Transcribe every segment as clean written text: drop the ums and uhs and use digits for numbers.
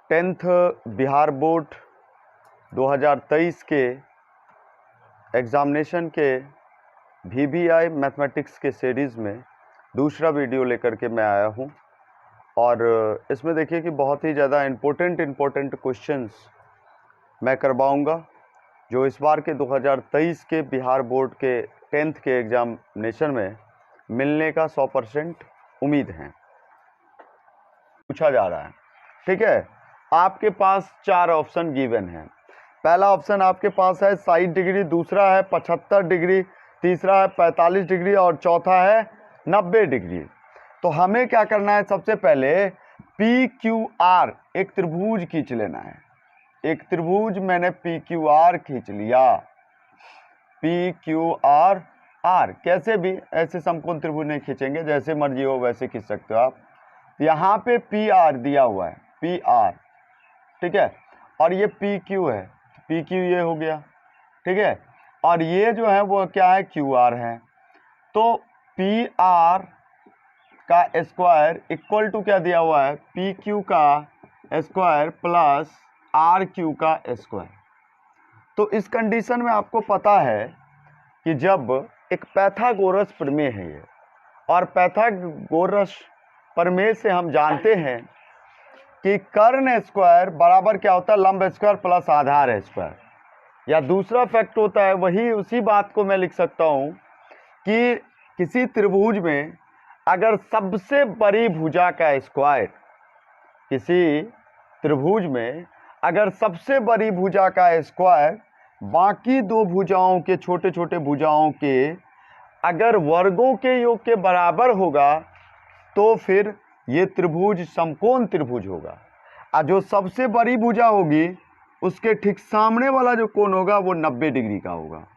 10th Bihar board 2023 के examination के VBI mathematics के सीरीज़ में दूसरा वीडियो लेकर के मैं आया हूं और इसमें देखिए कि बहुत ही ज़्यादा इम्पोर्टेंट क्वेश्चंस मैं करवाऊंगा जो इस बार के 2023 के बिहार बोर्ड के 10th के एग्ज़ामिनेशन में मिलने का 100% उम्मीद है, पूछा जा रहा है। ठीक है, आपके पास 4 ऑप्शन गिवन हैं। पहला ऑप्शन आपके पास है 60 डिग्री, दूसरा है 75 डिग्री, तीसरा है 45 डिग्री और चौथा है 90 डिग्री। तो हमें क्या करना है, सबसे पहले PQR एक त्रिभुज खींच लेना है। एक त्रिभुज मैंने PQR खींच लिया। PQR कैसे भी ऐसे समकोण त्रिभुज नहीं खींचेंगे, जैसे मर्जी हो वैसे खींच सकते हो आप। यहाँ पे PR दिया हुआ है, PR, ठीक है, और ये PQ है, PQ ये हो गया, ठीक है, और ये जो है वो क्या है, QR है। तो PR का स्क्वायर इक्वल टू क्या दिया हुआ है, PQ का स्क्वायर प्लस RQ का स्क्वायर। तो इस कंडीशन में आपको पता है कि जब एक पैथागोरस प्रमेय है ये, और पैथागोरस प्रमेय से हम जानते हैं कि कर्ण स्क्वायर बराबर क्या होता है, लंब स्क्वायर प्लस आधार स्क्वायर। या दूसरा फैक्ट होता है, वही उसी बात को मैं लिख सकता हूँ कि किसी त्रिभुज में अगर सबसे बड़ी भुजा का स्क्वायर, किसी त्रिभुज में अगर सबसे बड़ी भुजा का स्क्वायर बाकी दो भुजाओं के छोटे छोटे भुजाओं के अगर वर्गों के योग के बराबर होगा तो फिर ये त्रिभुज समकोण त्रिभुज होगा। और जो सबसे बड़ी भुजा होगी उसके ठीक सामने वाला जो कोण होगा वो 90 डिग्री का होगा।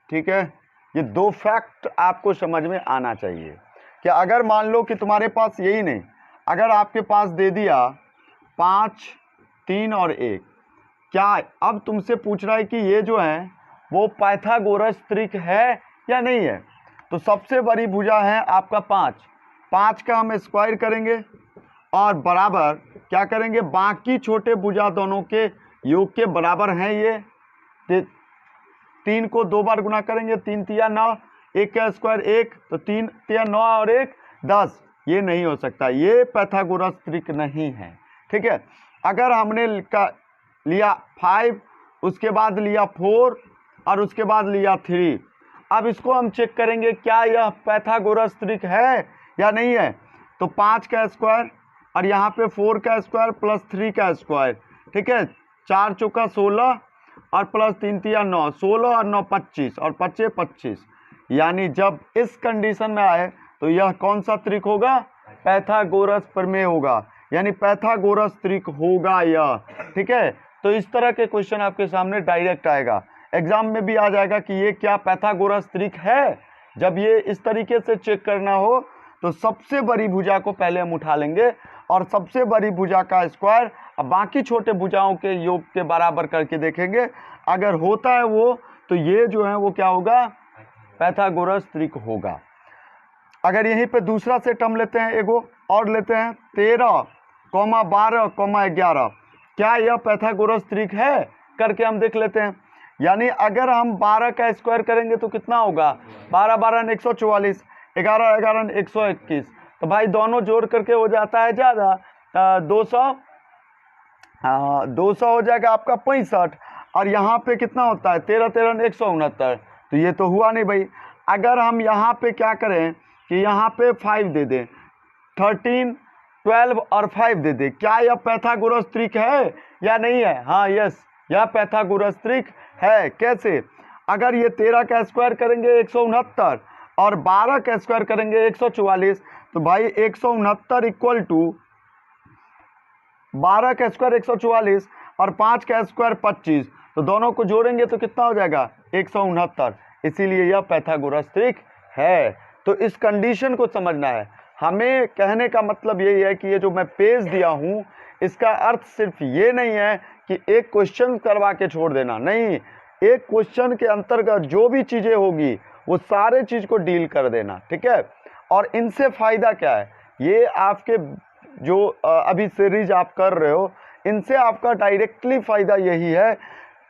ठीक है, ये 2 फैक्ट आपको समझ में आना चाहिए कि अगर मान लो कि तुम्हारे पास यही नहीं, अगर आपके पास दे दिया 5, 3 और 1, क्या अब तुमसे पूछ रहा है कि ये जो है वो पाइथागोरस त्रिक है या नहीं है। तो सबसे बड़ी भुजा है आपका 5 का हम स्क्वायर करेंगे और बराबर क्या करेंगे, बाकी छोटे भुजा दोनों के योग के बराबर हैं ये। 3 को 2 बार गुना करेंगे, 3 तिया 9, 1 का स्क्वायर 1, तो 3 तिया 9 और 1 10। ये नहीं हो सकता, ये पैथागोरस त्रिक नहीं है। ठीक है, अगर हमने लिया 5, उसके बाद लिया 4 और उसके बाद लिया 3, अब इसको हम चेक करेंगे क्या यह पैथागोरस त्रिक है या नहीं है। तो 5 का स्क्वायर और यहाँ पे 4 का स्क्वायर प्लस 3 का स्क्वायर, ठीक है, 4 चौका 16 और प्लस 3 तिया 9, 16 और 9 25 और 25 25। यानी जब इस कंडीशन में आए तो यह कौन सा त्रिक होगा, पैथागोरस प्रमेय होगा, यानी पैथागोरस त्रिक होगा यह। ठीक है, तो इस तरह के क्वेश्चन आपके सामने डायरेक्ट आएगा, एग्जाम में भी आ जाएगा कि ये क्या पैथागोरस त्रिक है। जब ये इस तरीके से चेक करना हो तो सबसे बड़ी भुजा को पहले हम उठा लेंगे और सबसे बड़ी भुजा का स्क्वायर और बाकी छोटे भुजाओं के योग के बराबर करके देखेंगे। अगर होता है वो, तो ये जो है वो क्या होगा, पैथागोरस त्रिक होगा। अगर यहीं पे दूसरा सेट हम लेते हैं, एगो और लेते हैं 13, 12, 11, क्या यह पैथागोरस त्रिक है करके हम देख लेते हैं। यानी अगर हम 12 का स्क्वायर करेंगे तो कितना होगा, 12 12 144, 11 11 121। तो भाई दोनों जोड़ करके हो जाता है ज़्यादा, 200 हो जाएगा आपका 65, और यहाँ पे कितना होता है 13 13 169। तो ये तो हुआ नहीं भाई। अगर हम यहाँ पे क्या करें कि यहाँ पे 5 दे दें, 13 12 और 5 दे दें, क्या यह पैथागोरस त्रिक है या नहीं है। हाँ, यस, यह पैथागोरस त्रिक है। कैसे, अगर ये 13 का स्क्वायर करेंगे 169 और 12 का स्क्वायर करेंगे 144, तो भाई 169 इक्वल टू 12 का स्क्वायर 144 और 5 का स्क्वायर 25, तो दोनों को जोड़ेंगे तो कितना हो जाएगा 169। इसीलिए यह पैथागोरस त्रिक है। तो इस कंडीशन को समझना है हमें। कहने का मतलब यही है कि ये जो मैं पेज दिया हूँ इसका अर्थ सिर्फ ये नहीं है कि एक क्वेश्चन करवा के छोड़ देना, नहीं, एक क्वेश्चन के अंतर्गत जो भी चीज़ें होगी वो सारे चीज़ को डील कर देना। ठीक है, और इनसे फ़ायदा क्या है, ये आपके जो अभी सीरीज आप कर रहे हो इनसे आपका डायरेक्टली फ़ायदा यही है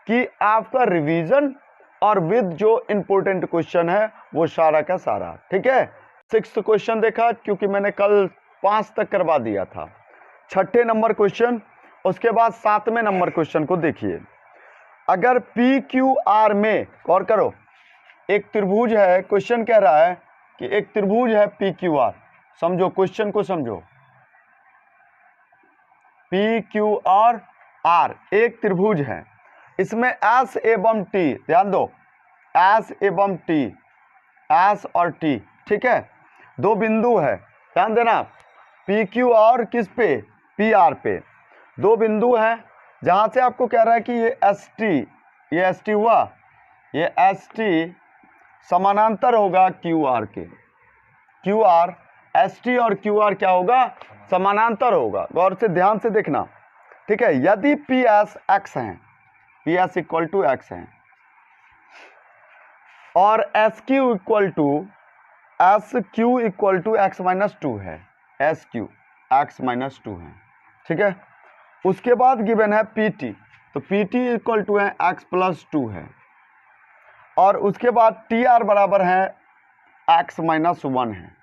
कि आपका रिवीजन और विद जो इम्पोर्टेंट क्वेश्चन है वो सारा का सारा। ठीक है, 6th क्वेश्चन देखा क्योंकि मैंने कल 5 तक करवा दिया था। 6ठे नंबर क्वेश्चन, उसके बाद 7वें नंबर क्वेश्चन को देखिए। अगर पी क्यू आर में, गौर करो, एक त्रिभुज है, क्वेश्चन कह रहा है कि एक त्रिभुज है पी क्यू आर। समझो क्वेश्चन को, समझो। पी क्यू और आर एक त्रिभुज है, इसमें एस एवं टी, ध्यान दो, एस एवं टी, एस और टी, ठीक है, दो बिंदु है, ध्यान देना, पी क्यू और किस पे, पी आर पे दो बिंदु है, जहां से आपको कह रहा है कि ये एस टी, ये एस टी हुआ, ये एस टी समानांतर होगा क्यू आर के। क्यू आर, एस टी और क्यू आर क्या होगा, समानांतर होगा। गौर से ध्यान से देखना, ठीक है। यदि पी एस एक्स है, p s equal to x है, और s q equal to x minus two है, s q x minus two है, ठीक है। उसके बाद गिवन है पी टी, तो पी टी इक्वल टू है एक्स प्लस टू है, और उसके बाद टी आर बराबर है एक्स माइनस वन है।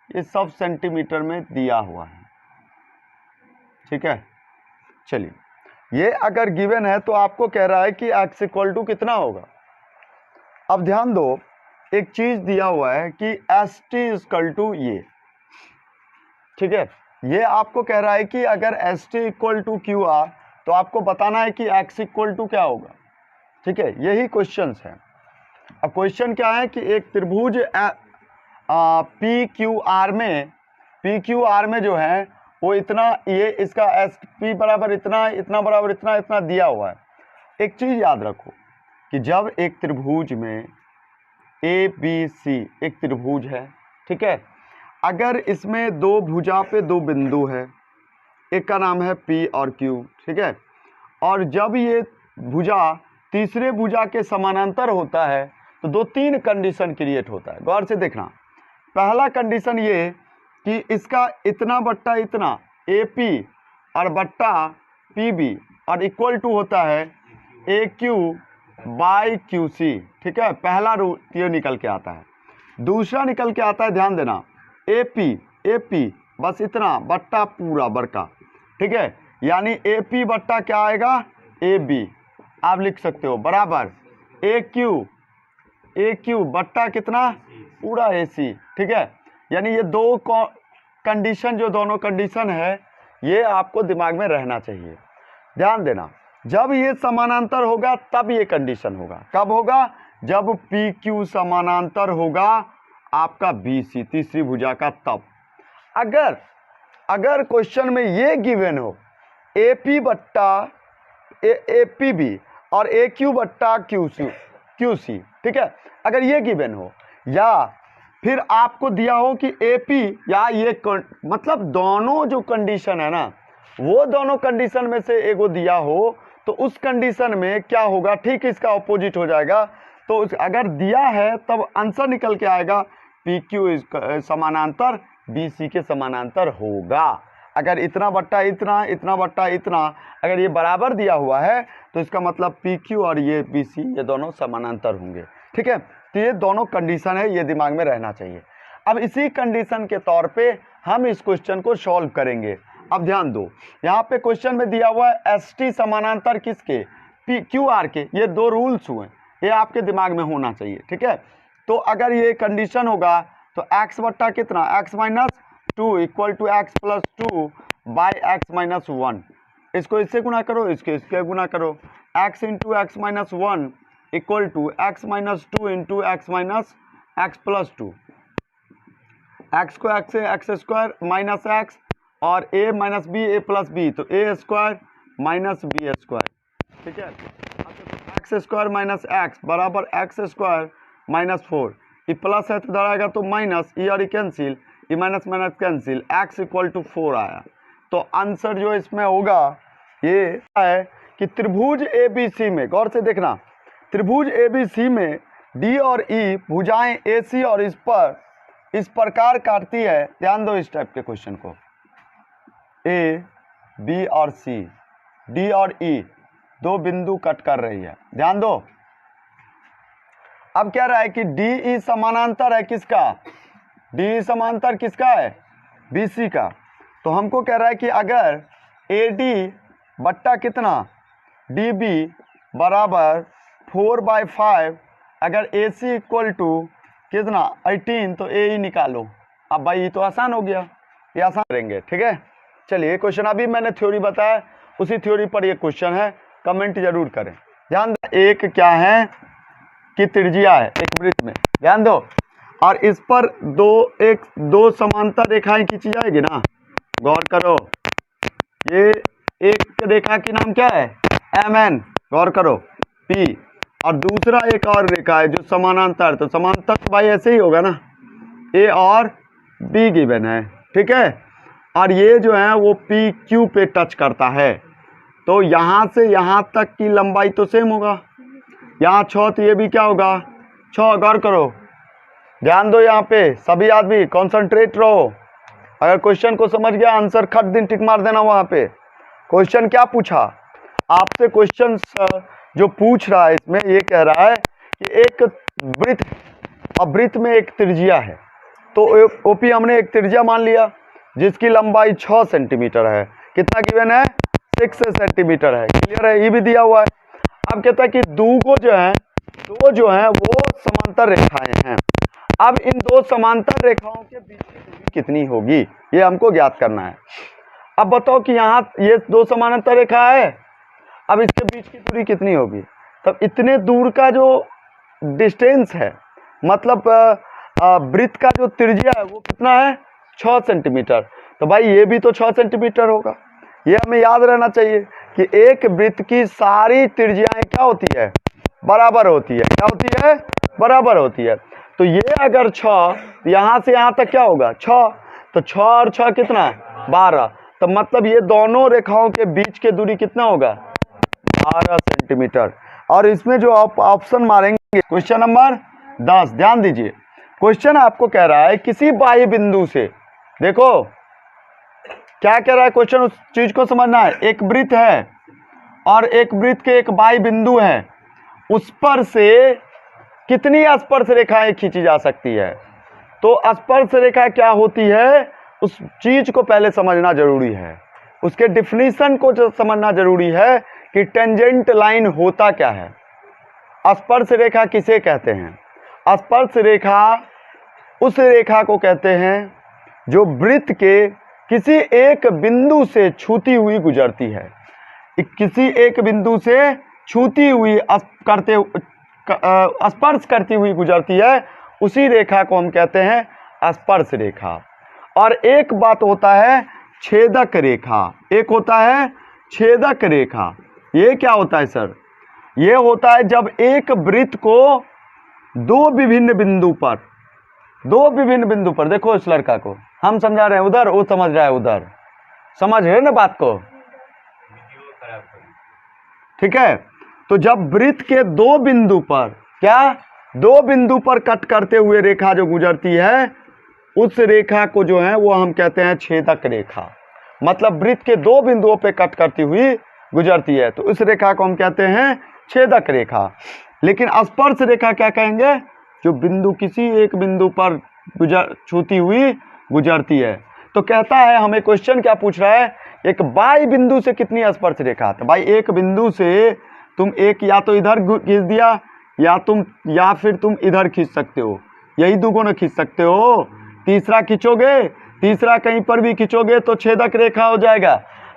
ये सब सेंटीमीटर में दिया हुआ है, ठीक है। चलिए, ये अगर गिवन है तो आपको कह रहा है कि एक्स इक्वल टू कितना होगा। अब ध्यान दो, एक चीज दिया हुआ है कि एस टी इक्वल टू ये, ठीक है, ये आपको कह रहा है कि अगर S T equal to Q R, तो आपको बताना है कि एक्स इक्वल टू क्या होगा, ठीक है। यही क्वेश्चन है। अब क्वेश्चन क्या है कि एक त्रिभुज पी क्यू आर में जो है वो इतना, ये इसका एस पी बराबर इतना, इतना बराबर इतना, इतना दिया हुआ है। एक चीज याद रखो कि जब एक त्रिभुज में ए बी सी एक त्रिभुज है, ठीक है, अगर इसमें दो भुजा पे दो बिंदु है, एक का नाम है पी और क्यू, ठीक है, और जब ये भुजा तीसरे भुजा के समानांतर होता है तो दो तीन कंडीशन क्रिएट होता है। गौर से देखना, पहला कंडीशन ये कि इसका इतना बट्टा इतना ए पी और बट्टा पी बी और इक्वल टू होता है ए क्यू बाई क्यू सी, ठीक है, पहला रूल ये निकल के आता है। दूसरा निकल के आता है, ध्यान देना, ए पी बस इतना बट्टा पूरा बड़का, ठीक है, यानी ए पी बट्टा क्या आएगा, ए बी, आप लिख सकते हो, बराबर ए क्यू बट्टा कितना, पूरा ए सी, ठीक है। यानी ये दो कंडीशन, जो दोनों कंडीशन है, ये आपको दिमाग में रहना चाहिए। ध्यान देना, जब ये समानांतर होगा तब ये कंडीशन होगा। कब होगा, जब पी क्यू समानांतर होगा आपका बी सी तीसरी भुजा का, तब। अगर क्वेश्चन में ये गिवन हो ए पी बट्टा ए पी बी और ए क्यू बट्टा क्यू सी, ठीक है, अगर ये गिवन हो, या फिर आपको दिया हो कि ए पी या ये मतलब दोनों जो कंडीशन है ना, वो दोनों कंडीशन में से एगो दिया हो, तो उस कंडीशन में क्या होगा, ठीक इसका ऑपोजिट हो जाएगा। तो अगर दिया है तब आंसर निकल के आएगा पी क्यू समानांतर बी सी के समानांतर होगा। अगर इतना बट्टा इतना, इतना बट्टा इतना, अगर ये बराबर दिया हुआ है तो इसका मतलब पी क्यू और ये बी सी ये दोनों समानांतर होंगे, ठीक है। तो ये दोनों कंडीशन है, ये दिमाग में रहना चाहिए। अब इसी कंडीशन के तौर पे हम इस क्वेश्चन को सॉल्व करेंगे। अब ध्यान दो, यहाँ पे क्वेश्चन में दिया हुआ है एस टी समानांतर किसके, पी क्यू आर के। ये दो रूल्स हुए, ये आपके दिमाग में होना चाहिए, ठीक है। तो अगर ये कंडीशन होगा तो एक्स बट्टा कितना, x minus two equal to x plus two by x minus one. इसको इससे गुना करो, इसके गुना करो, x into x minus one equal to x minus two into x minus x plus two. X को एक्स से एक्स स्क्वायर माइनस एक्स और a minus b a plus b, तो a square minus b square, ठीक है। X square minus x बराबर x square minus four, ये plus है तो इधर आएगा तो माइनस, ई और E cancel, E minus minus cancel, x equal to 4 आया। तो आंसर जो इसमें होगा ये है कि त्रिभुज ए बी सी में, गौर से देखना, त्रिभुज ए बी सी में डी और ई भुजाएं ए सी और इस प्रकार काटती है। ध्यान दो इस टाइप के क्वेश्चन को, ए बी और सी डी और ई दो बिंदु कट कर रही है, ध्यान दो। अब क्या रहा है कि डी ई समानांतर है किसका, डी ई समांतर किसका है, बीसी का। तो हमको कह रहा है कि अगर ए डी बट्टा कितना डी बी बराबर 4/5, अगर ए सी इक्वल टू कितना 18, तो ए ई निकालो। अब भाई ये तो आसान हो गया, ये आसान करेंगे, ठीक है। चलिए क्वेश्चन अभी मैंने थ्योरी बताया, उसी थ्योरी पर ये क्वेश्चन है, कमेंट जरूर करें। ध्यान दो, एक क्या है कि त्रिज्या है एक वृत्त में, ध्यान दो, और इस पर दो समांतर रेखाएं खींची जाएगी ना, गौर करो। ये एक रेखा की नाम क्या है, एम एन, गौर करो, पी, और दूसरा एक और रेखा है जो समानांतर, तो समांतर तो भाई ऐसे ही होगा ना, ए और बी गिवन है, ठीक है। और ये जो है वो पी क्यू पे टच करता है, तो यहाँ से यहाँ तक की लंबाई तो सेम होगा, यहाँ 6, तो ये भी क्या होगा 6, गौर करो, ध्यान दो, यहाँ पे सभी आदमी कॉन्सेंट्रेट रहो। अगर क्वेश्चन को समझ गया आंसर खट दिन टिक मार देना। वहाँ पे क्वेश्चन क्या पूछा आपसे, क्वेश्चन जो पूछ रहा है इसमें ये कह रहा है कि एक वृत्त, अब वृत्त में एक त्रिज्या है, तो ओपी हमने एक त्रिज्या मान लिया जिसकी लंबाई 6 सेंटीमीटर है, कितना गिवन है 6 सेंटीमीटर है, क्लियर है, ये भी दिया हुआ है। अब कहता है कि दो जो है वो समांतर रेखाएं हैं, अब इन दो समांतर रेखाओं के बीच की दूरी कितनी होगी ये हमको ज्ञात करना है। अब बताओ कि यहाँ ये दो समांतर रेखा है, अब इसके बीच की दूरी कितनी होगी, तब इतने दूर का जो डिस्टेंस है, मतलब वृत्त का जो त्रिज्या है वो कितना है 6 सेंटीमीटर, तो भाई ये भी तो 6 सेंटीमीटर होगा। ये हमें याद रहना चाहिए कि एक वृत्त की सारी त्रिज्याएं क्या होती है, बराबर होती है, क्या होती है, बराबर होती है। तो ये अगर 6, यहाँ से यहाँ तक क्या होगा 6, तो 6 और 6 कितना 12, तो मतलब ये दोनों रेखाओं के बीच की दूरी कितना होगा 12 सेंटीमीटर। और इसमें जो आप ऑप्शन मारेंगे क्वेश्चन नंबर 10, ध्यान दीजिए, क्वेश्चन आपको कह रहा है किसी बाह्य बिंदु से, देखो क्या कह रहा है क्वेश्चन, उस चीज को समझना है। एक वृत्त है और एक वृत्त के एक बाह्य बिंदु है, उस पर से कितनी स्पर्श रेखाएं खींची जा सकती है। तो स्पर्श रेखा क्या होती है उस चीज को पहले समझना जरूरी है, उसके डिफिनीशन को जो समझना जरूरी है कि टेंजेंट लाइन होता क्या है, स्पर्श रेखा किसे कहते हैं। स्पर्श रेखा उस रेखा को कहते हैं जो वृत्त के किसी एक बिंदु से छूती हुई गुजरती है, किसी एक बिंदु से छूती हुई स्पर्श करती हुई गुजरती है, उसी रेखा को हम कहते हैं स्पर्श रेखा। और एक बात होता है छेदक रेखा, एक होता है छेदक रेखा। ये क्या होता है सर, ये होता है जब एक वृत्त को दो विभिन्न बिंदु पर, देखो इस लड़का को हम समझा रहे हैं उधर, वो समझ रहा है उधर, समझ रहे ना बात को, ठीक है। तो जब वृत्त के दो बिंदु पर, क्या दो बिंदु पर कट करते हुए रेखा जो गुजरती है, उस रेखा को जो है वो हम कहते हैं छेदक रेखा। मतलब वृत्त के दो बिंदुओं पे कट करती हुई गुजरती है, तो उस रेखा को हम कहते हैं छेदक रेखा। लेकिन स्पर्श रेखा क्या कहेंगे, जो बिंदु किसी एक बिंदु पर छूती हुई गुजरती है। तो कहता है हमें क्वेश्चन क्या पूछ रहा है, एक बाह्य बिंदु से कितनी स्पर्श रेखा। तो भाई एक बिंदु से तुम एक या तो इधर खींच दिया या फिर तुम इधर खींच सकते हो, यही दुगुना खींच सकते हो, तीसरा खींचोगे, तीसरा कहीं पर भी खींचोगे तो छेदक रेखा हो जाएगा।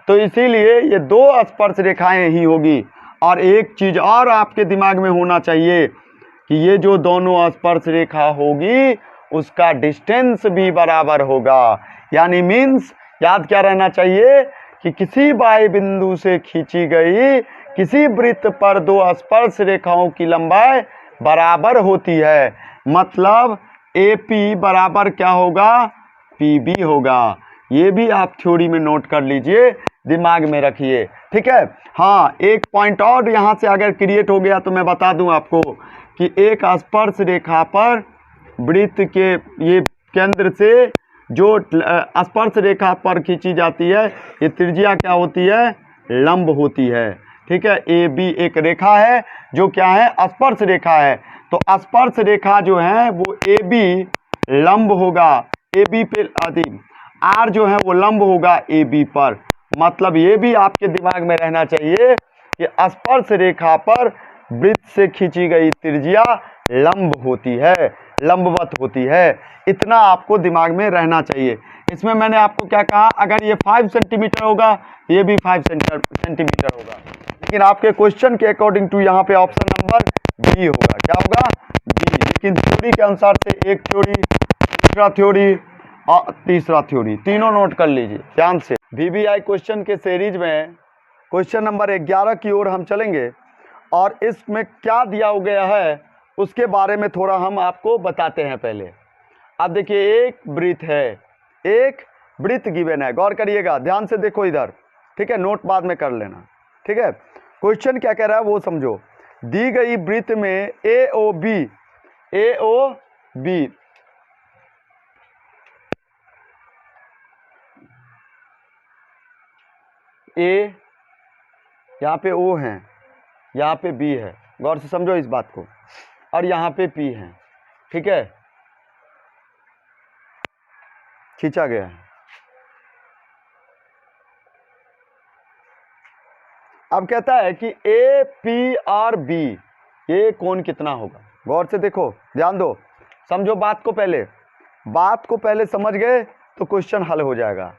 तो इसीलिए ये दो स्पर्श रेखाएं ही होगी। और एक चीज और आपके दिमाग में होना चाहिए कि ये जो दोनों स्पर्श रेखा होगी उसका डिस्टेंस भी बराबर होगा। यानी मीन्स याद क्या रहना चाहिए कि किसी बाह्य बिंदु से खींची गई किसी वृत्त पर दो स्पर्श रेखाओं की लंबाई बराबर होती है। मतलब AP बराबर क्या होगा, PB होगा। ये भी आप थ्योरी में नोट कर लीजिए, दिमाग में रखिए, ठीक है। हाँ, एक पॉइंट और यहाँ से अगर क्रिएट हो गया तो मैं बता दूं आपको कि एक स्पर्श रेखा पर वृत्त के ये केंद्र से जो स्पर्श रेखा पर खींची जाती है, ये त्रिज्या क्या होती है लंब होती है। ठीक है, ए बी एक रेखा है जो क्या है, स्पर्श रेखा है। तो स्पर्श रेखा जो है वो ए बी लंब होगा, ए बी पे आर जो है वो लंब होगा ए बी पर। मतलब ये भी आपके दिमाग में रहना चाहिए कि स्पर्श रेखा पर वृत्त से खींची गई त्रिज्या लंब होती है, लंबवत होती है। इतना आपको दिमाग में रहना चाहिए। इसमें मैंने आपको क्या कहा, अगर ये 5 सेंटीमीटर होगा, ये भी 5 सेंटीमीटर होगा, लेकिन आपके क्वेश्चन के अकॉर्डिंग टू यहाँ पे ऑप्शन नंबर बी होगा। क्या होगा, बी। लेकिन थ्योरी के अनुसार से एक थ्योरी, दूसरा थ्योरी और तीसरा थ्योरी, तीनों नोट कर लीजिए ध्यान से। VBI क्वेश्चन के सीरीज में क्वेश्चन नंबर 11 की ओर हम चलेंगे और इसमें क्या दिया गया है उसके बारे में थोड़ा हम आपको बताते हैं। पहले अब देखिए, एक वृत्त है, एक वृत्त गिवन है, गौर करिएगा, ध्यान से देखो इधर। ठीक है, नोट बाद में कर लेना। ठीक है, क्वेश्चन क्या कह रहा है वो समझो। दी गई वृत्त में ए ओ बी ए, यहाँ पे ओ है, यहाँ पे बी है, गौर से समझो इस बात को, और यहाँ पे पी है। ठीक है, खींचा गया है। अब कहता है कि ए पी आर बी, ये कोण कितना होगा। गौर से देखो, ध्यान दो, समझो बात को पहले समझ गए तो क्वेश्चन हल हो जाएगा।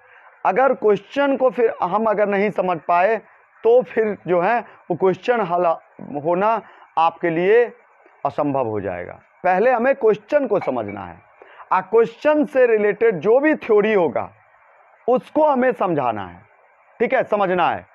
अगर क्वेश्चन को फिर हम अगर नहीं समझ पाए तो फिर जो है वो क्वेश्चन हल होना आपके लिए असंभव हो जाएगा। पहले हमें क्वेश्चन को समझना है, क्वेश्चन से रिलेटेड जो भी थ्योरी होगा उसको हमें समझाना है। ठीक है, समझना है।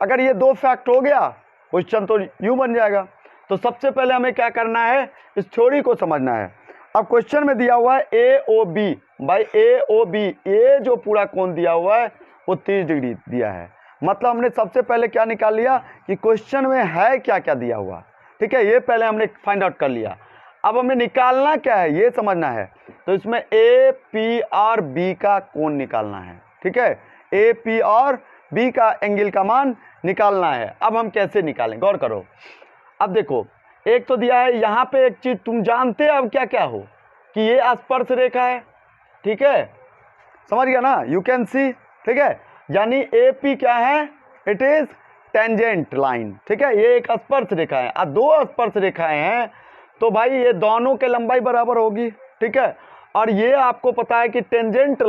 अगर ये 2 फैक्ट हो गया, क्वेश्चन तो यूं बन जाएगा। तो सबसे पहले हमें क्या करना है, इस थ्योरी को समझना है। अब क्वेश्चन में दिया हुआ है ए ओ बी, भाई ए ओ बी, ये जो पूरा कोण दिया हुआ है वो 30 डिग्री दिया है। मतलब हमने सबसे पहले क्या निकाल लिया कि क्वेश्चन में है क्या क्या दिया हुआ। ठीक है, ये पहले हमने फाइंड आउट कर लिया। अब हमें निकालना क्या है ये समझना है। तो इसमें ए पी और बी का कोण निकालना है। ठीक है, ए पी और बी का एंगल का मान निकालना है। अब हम कैसे निकालें, गौर करो। अब देखो, एक तो दिया है यहाँ पे एक चीज तुम जानते हो अब क्या क्या हो, कि ये स्पर्श रेखा है। ठीक है, समझ गया ना, यू कैन सी। ठीक है, यानी ए पी क्या है, इट इज टेंजेंट लाइन। ठीक है, ये एक स्पर्श रेखा है, और 2 स्पर्श रेखाएं हैं, तो भाई ये दोनों के लंबाई बराबर होगी। ठीक है, और ये आपको पता है कि टेंजेंट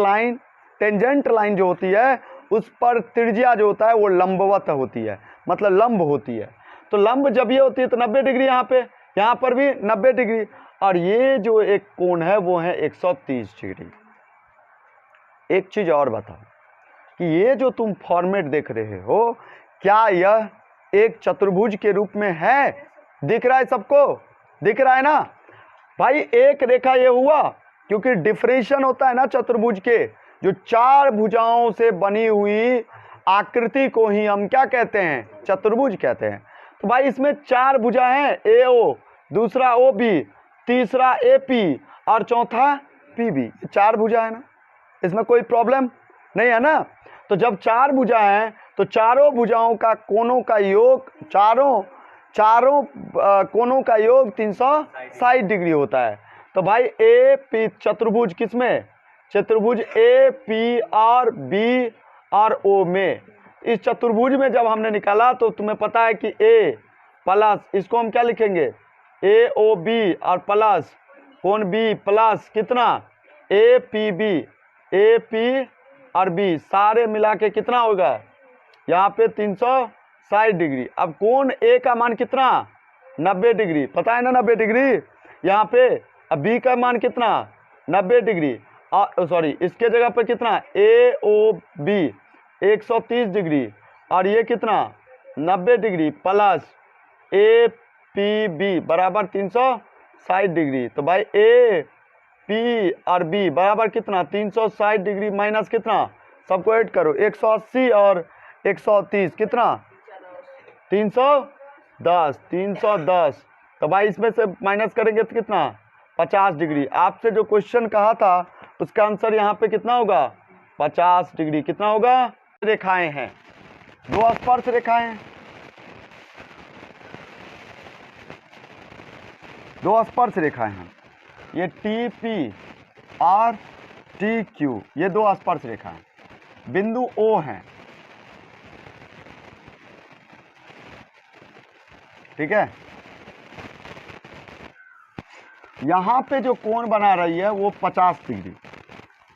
लाइन जो होती है उस पर त्रिज्या जो होता है वो लंबवत होती है, मतलब लंब होती है। तो लंब जब ये होती है तो 90 डिग्री, यहाँ पर भी 90 डिग्री, और ये जो एक कोण है वो है 130 डिग्री। एक चीज और बताओ कि ये जो तुम फॉर्मेट देख रहे हो, क्या यह एक चतुर्भुज के रूप में है? दिख रहा है सबको, दिख रहा है ना भाई। एक रेखा ये हुआ, क्योंकि डिफरेंशिएशन होता है ना चतुर्भुज के, जो 4 भुजाओं से बनी हुई आकृति को ही हम क्या कहते हैं, चतुर्भुज कहते हैं। तो भाई इसमें 4 भुजा हैं, ए ओ, दूसरा ओ बी, तीसरा ए पी और चौथा पी बी। 4 भुजा है ना, इसमें कोई प्रॉब्लम नहीं है ना। तो जब 4 भुजा हैं तो चारों भुजाओं का कोणों का योग, चारों कोणों का योग 360 डिग्री होता है। तो भाई ए पी चतुर्भुज किसमें, चतुर्भुज ए पी और बी और ओ में, इस चतुर्भुज में जब हमने निकाला तो तुम्हें पता है कि ए प्लस, इसको हम क्या लिखेंगे, ए ओ बी और प्लस कोण बी प्लस कितना, A P B, A P और बी सारे मिला के कितना होगा, यहाँ पे 360 डिग्री। अब कोण ए का मान कितना, 90 डिग्री, पता है ना 90 डिग्री यहाँ पे। अब बी का मान कितना, 90 डिग्री, और सॉरी इसके जगह पर कितना, ए ओ बी 130 डिग्री, और ये कितना 90 degree plus A P B बराबर 360 डिग्री। तो भाई ए पी और बी बराबर कितना, 360 डिग्री माइनस कितना, सबको ऐड करो, 180 और 130 कितना, 310। तो भाई इसमें से माइनस करेंगे तो कितना, 50 डिग्री। आपसे जो क्वेश्चन कहा था उसका आंसर यहाँ पे कितना होगा, 50 डिग्री। कितना होगा, रेखाएं हैं दो स्पर्श रेखाएं हैं, दो स्पर्श रेखाएं हैं, ये टी पी और टी क्यू, ये दो स्पर्श रेखाएं हैं। बिंदु ओ है, ठीक है। यहां पे जो कोण बना रही है वो 50 डिग्री।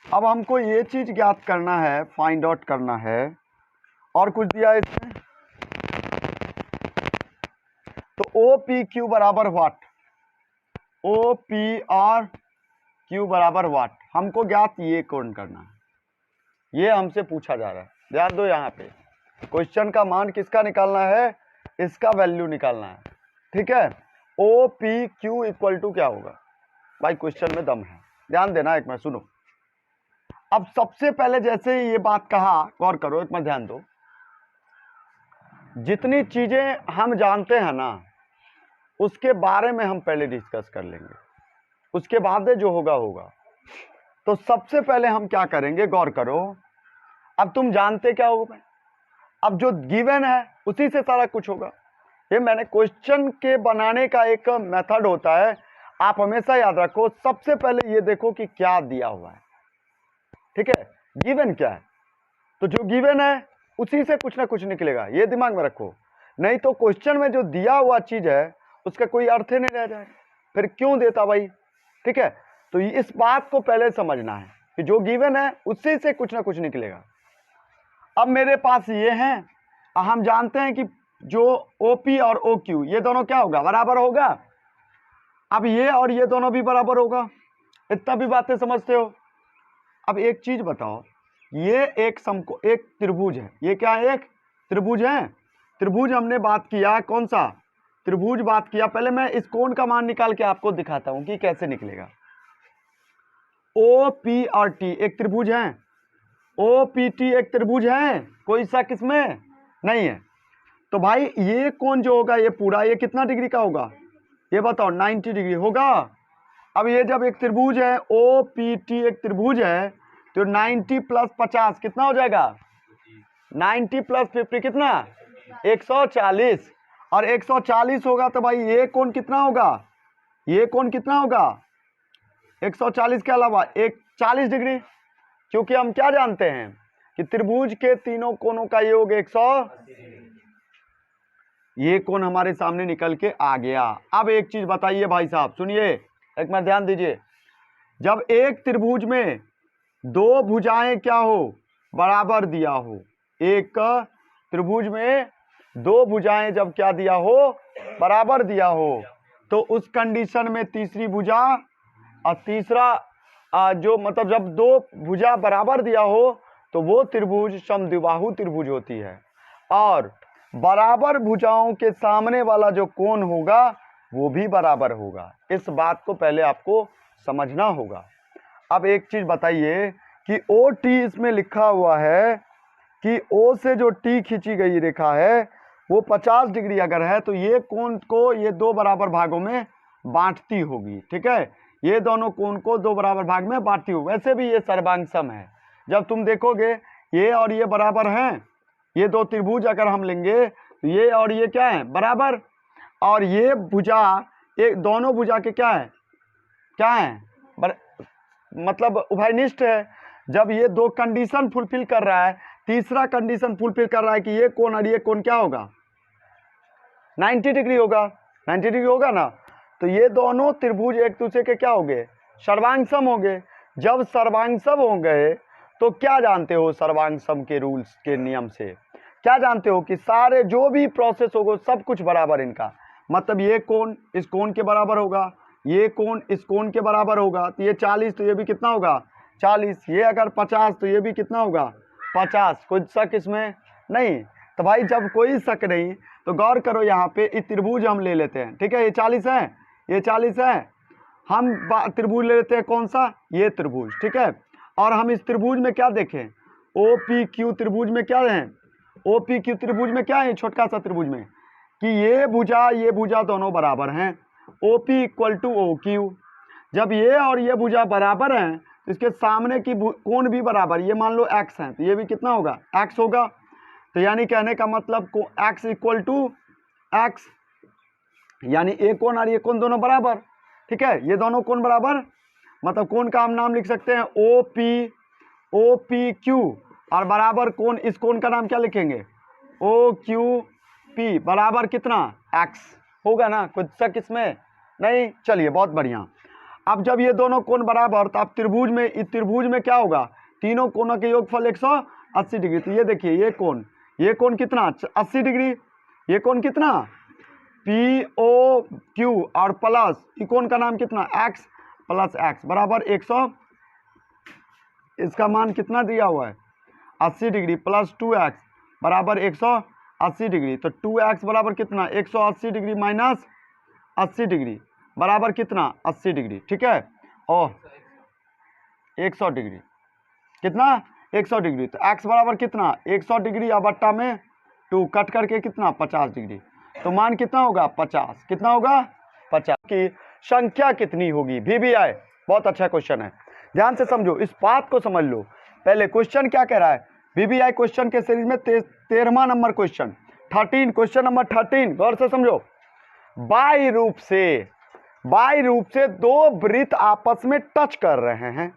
अब हमको ये चीज ज्ञात करना है, फाइंड आउट करना है। और कुछ दिया है इसमें, तो ओ पी क्यू बराबर व्हाट, ओ पी और क्यू बराबर व्हाट, हमको ज्ञात ये कोण करना है, ये हमसे पूछा जा रहा है। ध्यान दो, यहाँ पे क्वेश्चन का मान किसका निकालना है, इसका वैल्यू निकालना है, ठीक है। O P Q equal to क्या होगा भाई, क्वेश्चन में दम है, ध्यान देना एक मिनट सुनो। अब सबसे पहले जैसे ये बात कहा, गौर करो एक मिनट ध्यान दो, जितनी चीजें हम जानते हैं ना उसके बारे में हम पहले डिस्कस कर लेंगे, उसके बाद जो होगा होगा। तो सबसे पहले हम क्या करेंगे, गौर करो। अब तुम जानते क्या होगा, अब जो गिवन है उसी से सारा कुछ होगा। ये मैंने क्वेश्चन के बनाने का एक मेथड होता है, आप हमेशा याद रखो। सबसे पहले ये देखो कि क्या दिया हुआ है, ठीक है, गिवन क्या है, तो जो गिवन है उसी से कुछ ना कुछ निकलेगा, ये दिमाग में रखो। नहीं तो क्वेश्चन में जो दिया हुआ चीज है उसका कोई अर्थ ही नहीं रह जाएगा, फिर क्यों देता भाई, ठीक है। तो इस बात को पहले समझना है कि जो गिवन है उसी से कुछ ना कुछ निकलेगा। अब मेरे पास ये हैं, हम जानते हैं कि जो OP और OQ ये दोनों क्या होगा, बराबर होगा। अब ये और ये दोनों भी बराबर होगा, इतना भी बातें समझते हो। अब एक चीज बताओ, ये एक त्रिभुज है, ये क्या है, एक त्रिभुज है। त्रिभुज हमने बात किया, कौन सा त्रिभुज बात किया। पहले मैं इस कोण का मान निकाल के आपको दिखाता हूं कि कैसे निकलेगा। OP और T एक त्रिभुज है, OPT एक त्रिभुज है, कोई शक इसमें नहीं है। तो भाई ये कोण जो होगा ये पूरा, ये कितना डिग्री का होगा, ये बताओ, 90 डिग्री होगा। अब ये जब एक त्रिभुज है, OPT एक त्रिभुज है, तो 90 प्लस 50 कितना हो जाएगा, 90 प्लस 50 कितना, 140। और 140 होगा तो भाई ये कोण कितना होगा, ये कोण कितना होगा, 140 के अलावा एक 40 डिग्री। क्योंकि हम क्या जानते हैं कि त्रिभुज के तीनों कोणों का योग 180। ये कोण हमारे सामने निकल के आ गया। अब एक चीज बताइए भाई साहब, सुनिए एक मिनट ध्यान दीजिए। जब एक त्रिभुज में दो भुजाएं क्या हो, बराबर दिया हो, एक त्रिभुज में दो भुजाएं जब क्या दिया हो, बराबर दिया हो, तो उस कंडीशन में तीसरी भुजा और तीसरा जो मतलब जब दो भुजा बराबर दिया हो तो वो त्रिभुज समद्विबाहु त्रिभुज होती है। और बराबर भुजाओं के सामने वाला जो कोण होगा वो भी बराबर होगा। इस बात को पहले आपको समझना होगा। अब एक चीज बताइए कि OT इसमें लिखा हुआ है कि O से जो T खींची गई रेखा है वो 50 डिग्री अगर है तो ये कोण को ये दो बराबर भागों में बांटती होगी, ठीक है। ये दोनों कोण को दो बराबर भाग में बांटती होगी। वैसे भी ये सर्वांग है, जब तुम देखोगे ये और ये बराबर हैं, ये दो त्रिभुज अगर हम लेंगे तो ये और ये क्या है, बराबर। और ये भुजा, ये दोनों भुजा के क्या है, क्या है, मतलब उभयनिष्ठ है। जब ये दो कंडीशन फुलफिल कर रहा है, तीसरा कंडीशन फुलफिल कर रहा है कि ये कोण और ये कोण क्या होगा, 90 डिग्री होगा, 90 डिग्री होगा ना। तो ये दोनों त्रिभुज एक दूसरे के क्या हो गए, सर्वांगसम हो गए। जब सर्वांगसम हो गए तो क्या जानते हो, सर्वांगसम के रूल्स के नियम से क्या जानते हो कि सारे जो भी प्रोसेस होगा सब कुछ बराबर इनका, मतलब ये कोण इस कोण के बराबर होगा, ये कोण इस कोण के बराबर होगा। तो ये 40 तो ये भी कितना होगा, 40। ये अगर 50 तो ये भी कितना होगा, 50। कोई शक इसमें नहीं। तो भाई जब कोई शक नहीं तो गौर करो, यहाँ पे इस त्रिभुज हम ले लेते हैं, ठीक है। ये 40 है, ये 40 है, हम त्रिभुज ले लेते हैं, कौन सा, ये त्रिभुज, ठीक है। और हम इस त्रिभुज में क्या देखें, OPQ त्रिभुज में क्या है, OPQ त्रिभुज में क्या है, छोटका सा त्रिभुज में, कि ये भुजा दोनों बराबर हैं, OP इक्वल टू OQ। जब ये और ये भुजा बराबर हैं तो इसके सामने की कोण भी बराबर, ये मान लो x है तो ये भी कितना होगा, x होगा। तो यानी कहने का मतलब को x इक्वल टू एक्स, यानी ए कोण और ये कोण दोनों बराबर, ठीक है, ये दोनों कोण बराबर, मतलब कोण का हम नाम लिख सकते हैं ओ पी क्यू, और बराबर कोण, इस कोण का नाम क्या लिखेंगे, ओ क्यू पी, बराबर कितना एक्स, होगा ना, कुछ शक इसमें नहीं। चलिए बहुत बढ़िया। अब जब ये दोनों कोण बराबर, तो अब त्रिभुज में, इस त्रिभुज में क्या होगा, तीनों कोणों के योगफल 180 डिग्री। तो ये देखिए ये कोण कितना 80 डिग्री, ये कोण कितना पी ओ क्यू, और प्लस ये कोण का नाम कितना एक्स प्लस एक्स, बराबर 100, इसका मान कितना दिया हुआ है 80 डिग्री, प्लस 2x बराबर 180 डिग्री। तो 2x बराबर कितना 180 डिग्री माइनस 80 डिग्री बराबर कितना 80 डिग्री, ठीक है, और 100 डिग्री, कितना 100 डिग्री। तो x बराबर कितना 100 डिग्री, या बट्टा में 2 कट करके कितना 50 डिग्री, तो मान कितना होगा 50, कितना होगा 50 की संख्या कितनी होगी, VBI। बहुत अच्छा क्वेश्चन है, ध्यान से समझो, इस बात को समझ लो। पहले क्वेश्चन क्या कह रहा है, VBI क्वेश्चन के सीरीज में 13वां नंबर क्वेश्चन, 13, क्वेश्चन नंबर 13, गौर से समझो। बाई रूप से दो वृत्त आपस में टच कर रहे हैं,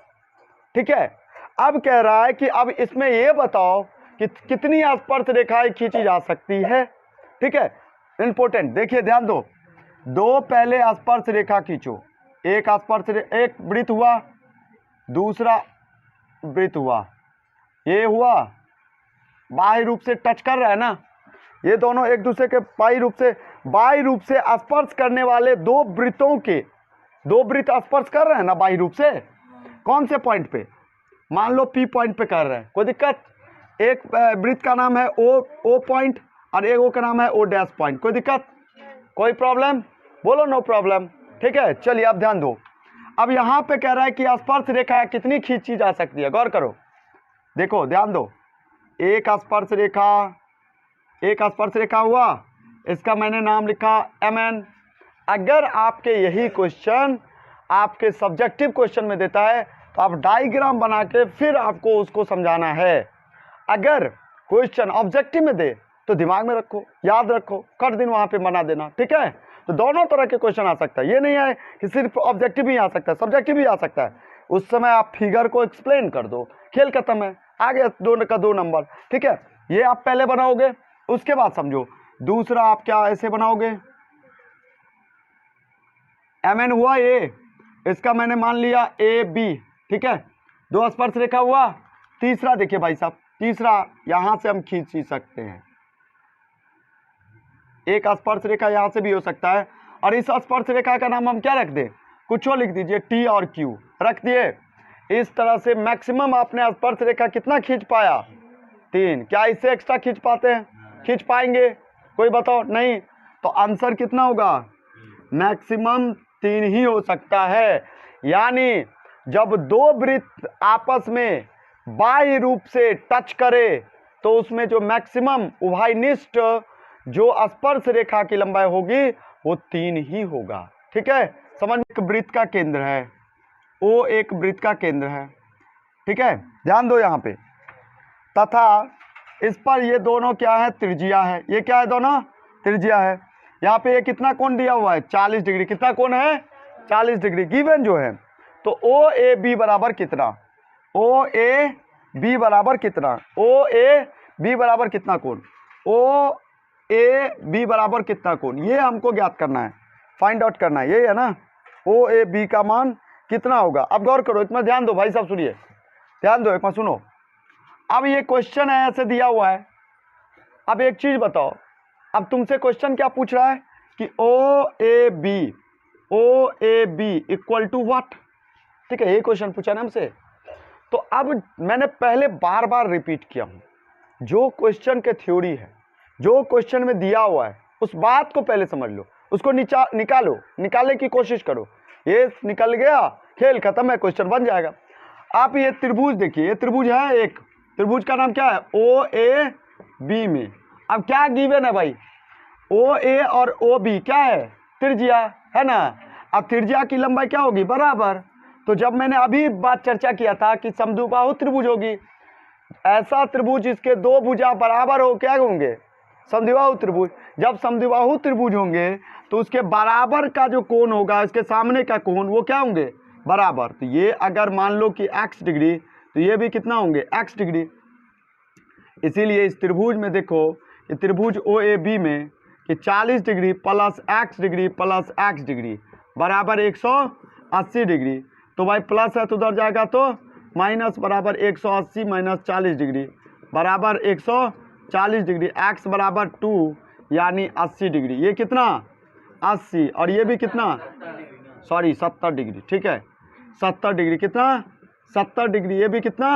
ठीक है। अब कह रहा है कि अब इसमें ये बताओ कि कितनी स्पर्श रेखाएं खींची जा सकती है, ठीक है, इंपॉर्टेंट। देखिए ध्यान दो, दो पहले स्पर्श रेखा खींचो, एक वृत्त हुआ, दूसरा वृत्त हुआ, ये हुआ, बाह्य रूप से टच कर रहा है ना, ये दोनों एक दूसरे के बाह्य रूप से स्पर्श करने वाले दो वृत्त स्पर्श कर रहे हैं ना बाह्य रूप से, कौन से पॉइंट पे, मान लो P पॉइंट पे कर रहे हैं, कोई दिक्कत, एक वृत्त का नाम है O पॉइंट और एक का नाम है O डैश पॉइंट, कोई दिक्कत, कोई प्रॉब्लम, बोलो नो प्रॉब्लम, ठीक है। चलिए अब ध्यान दो, अब यहाँ पे कह रहा है कि स्पर्श रेखा कितनी खींची जा सकती है, गौर करो, देखो ध्यान दो, एक स्पर्श रेखा हुआ, इसका मैंने नाम लिखा MN। अगर आपके यही क्वेश्चन आपके सब्जेक्टिव क्वेश्चन में देता है तो आप डायग्राम बना के फिर आपको उसको समझाना है। अगर क्वेश्चन ऑब्जेक्टिव में दे तो दिमाग में रखो, याद रखो, कर दिन वहां पे बना देना, ठीक है। तो दोनों तरह के क्वेश्चन आ सकता है, ये नहीं है कि सिर्फ ऑब्जेक्टिव भी आ सकता है, सब्जेक्टिव भी आ सकता है। उस समय आप फिगर को एक्सप्लेन कर दो, खेल खत्म है, आ गया 2 का 2 नंबर, ठीक है। ये आप पहले बनाओगे, उसके बाद समझो दूसरा आप क्या ऐसे बनाओगे, MN हुआ A, इसका मैंने मान लिया AB, ठीक है, दो स्पर्श रेखा हुआ। तीसरा देखिए भाई साहब, तीसरा यहां से हम खींच ही सकते हैं, एक स्पर्श रेखा यहां से भी हो सकता है, और इस स्पर्श रेखा का नाम हम क्या रख दें, कुछ लिख दीजिए, T और Q रख दिए। इस तरह से मैक्सिमम आपने स्पर्श रेखा कितना खींच पाया 3, क्या इससे एक्स्ट्रा खींच पाते हैं, खींच पाएंगे, कोई बताओ, नहीं, तो आंसर कितना होगा, मैक्सिमम 3 ही हो सकता है। यानी जब दो वृत्त आपस में बाह्य रूप से टच करे तो उसमें जो मैक्सिमम उभयनिष्ठ जो स्पर्श रेखा की लंबाई होगी वो 3 ही होगा, ठीक है। समझ में, एक वृत्त का केंद्र है, O एक वृत्त का केंद्र है, ठीक है, ध्यान दो यहाँ पे, तथा इस पर ये दोनों क्या है, त्रिज्या है, ये क्या है, दोनों त्रिज्या है। यहाँ पे ये कितना कोण दिया हुआ है 40 डिग्री, कितना कोण है 40 डिग्री गिवन जो है। तो OAB बराबर कितना, OAB बराबर कितना, OAB बराबर कितना कोण, OAB बराबर कितना कोण, ये हमको ज्ञात करना है, फाइंड आउट करना है, ये है ना, OAB का मान कितना होगा। अब गौर करो, इसमें ध्यान दो भाई साहब, सुनिए, ध्यान दो, एक बार सुनो। अब ये क्वेश्चन है ऐसे दिया हुआ है, अब एक चीज बताओ, अब तुमसे क्वेश्चन क्या पूछ रहा है कि OAB इक्वल टू व्हाट, ठीक है, ये क्वेश्चन पूछा ना हमसे। तो अब मैंने पहले बार बार रिपीट किया हूं, जो क्वेश्चन के थ्योरी है, जो क्वेश्चन में दिया हुआ है, उस बात को पहले समझ लो, उसको निकालने की कोशिश करो, ये निकल गया, खेल खत्म है, क्वेश्चन बन जाएगा। आप ये त्रिभुज देखिए, ये त्रिभुज है, एक त्रिभुज का नाम क्या है OAB में, अब क्या गिवन है भाई, OA और OB क्या है, त्रिज्या है ना। अब त्रिज्या की लंबाई क्या होगी, बराबर। तो जब मैंने अभी बात चर्चा किया था कि समद्विबाहु त्रिभुज होगी, ऐसा त्रिभुज जिसके दो भुजा बराबर हो क्या होंगे? समद्विबाहु त्रिभुज। जब समद्विबाहु त्रिभुज होंगे तो उसके बराबर का जो कोण होगा, इसके सामने का कोण, वो क्या होंगे? बराबर। तो ये अगर मान लो कि x डिग्री, तो ये भी कितना होंगे? x degree. इसीलिए इस त्रिभुज में देखो, ये त्रिभुज OAB में कि 40 degree plus x degree plus x degree बराबर 180 डिग्री। तो भाई प्लस है तो उधर जाएगा तो माइनस, बराबर 180 माइनस 40 डिग्री बराबर 140 डिग्री। x बराबर 2 यानी 80 डिग्री। ये कितना? 80। और ये भी कितना? Sorry 70 degree. ठीक है, 70 डिग्री। कितना? 70 डिग्री। ये भी कितना?